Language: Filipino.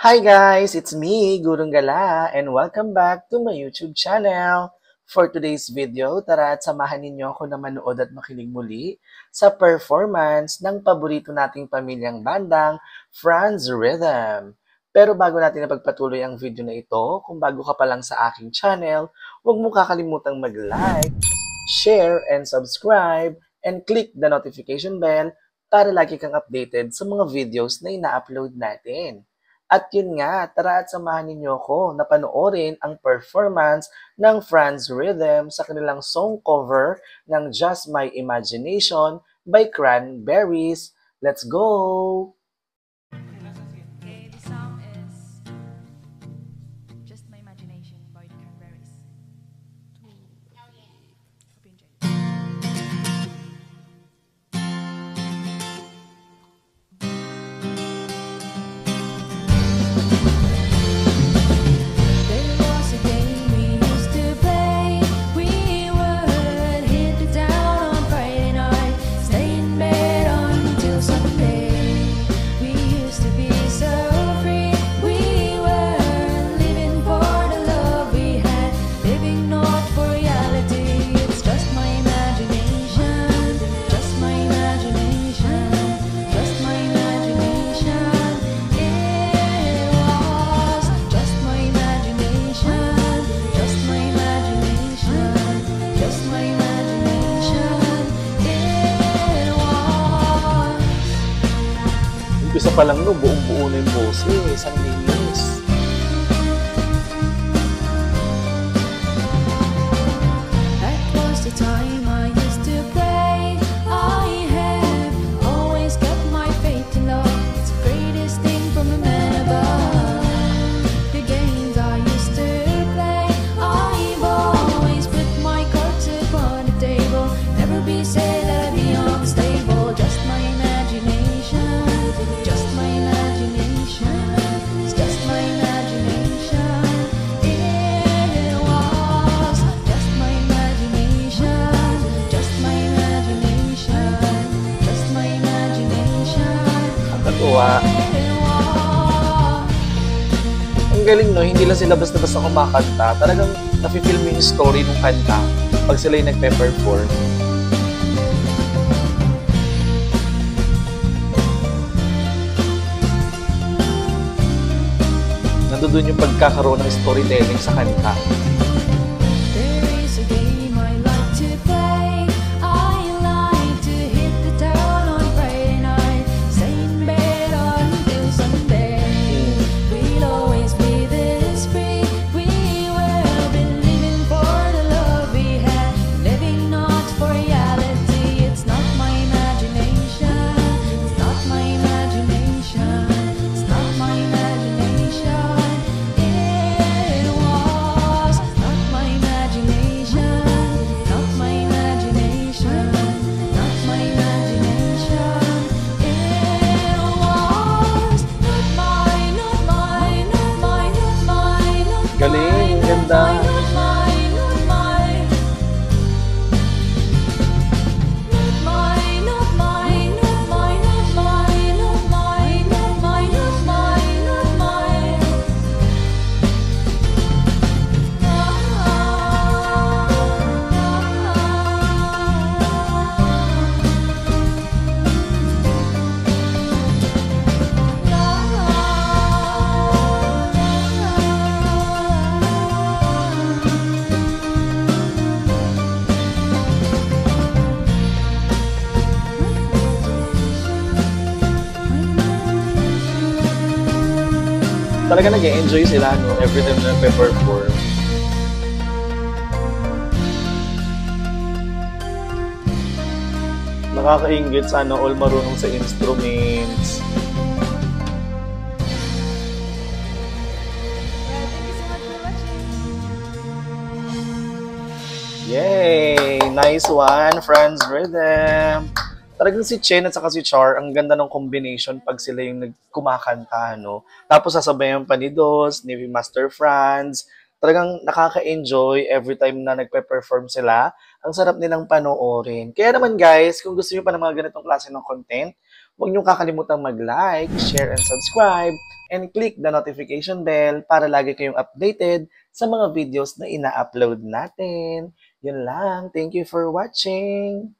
Hi guys, it's me, Gurung Gala, and welcome back to my YouTube channel. For today's video, tara at samahan ninyo ako na manood at makinig muli sa performance ng paborito nating pamilyang bandang Franz Rhythm. Pero bago natin napagpatuloy ang video na ito, kung bago ka pa lang sa aking channel, huwag mo kakalimutang mag-like, share, and subscribe, and click the notification bell para lagi kang updated sa mga videos na ina-upload natin. At yun nga, tara at samahan ninyo ko na panoorin ang performance ng Franz Rhythm sa kanilang song cover ng Just My Imagination by Cranberries. Let's go! Okay, the song is Just My Imagination by the Cranberries. Hope you enjoy. There was a game we used to play. We would hit the town on Friday night, stay in bed until Sunday. We used to be so free. We were living for the love we had, living not for reality. It's just my imagination, just my imagination, just my imagination. It was just my imagination, just my imagination, just my imagination. It was. Umpisa pa lang no, buong-buo na yung boses. Ang linis. That was the time I used to play. I have always kept my faith in love. It's the greatest thing from a man above. The games I used to play, I've always put my cards upon the table. Never be said that I'd be unstable. Just my imagination, just my imagination. It's just my imagination. It was just my imagination, just my imagination, just my imagination. Ang katuwa. It was. Ang galing no, hindi lang sila basta-basta kumakanta. Talagang nafe-feel mo yung story ng kanta pag sila yung nagpe-perform. Nandun yung pagkakaroon ng storytelling sa kanta. There is a game I like to play. I like to hit the town on Friday night, stay in bed until Sunday. We'll always be this free. We will be living for the love we had, living not for reality. It's not my imagination. It's not my imagination. It's not my imagination. It was not my imagination, not my imagination, not my imagination. It was not mine, not mine, not mine, not mine, not Galing, mine, ganda. not mine, not mine, not mine, not mine, not mine, not mine, not mine, not mine, not mine, not mine. Talaga nag-enjoy sila no, every time na nagpe-perform. Nakakaingit, sana all marunong sa instruments. Thank you so much for watching. Yay! Nice one, Franz Rhythm! Talagang si Chen at saka si Char, ang ganda ng combination pag sila yung nagkumakanta, no? Tapos sasabayan pa ni Dos, ni Master Franz. Talagang nakaka-enjoy every time na nagpe-perform sila. Ang sarap nilang panoorin. Kaya naman guys, kung gusto niyo pa ng mga ganitong klase ng content, Huwag niyong kakalimutang mag-like, share, and subscribe, and click the notification bell para lagi kayong updated sa mga videos na ina-upload natin. Yun lang. Thank you for watching!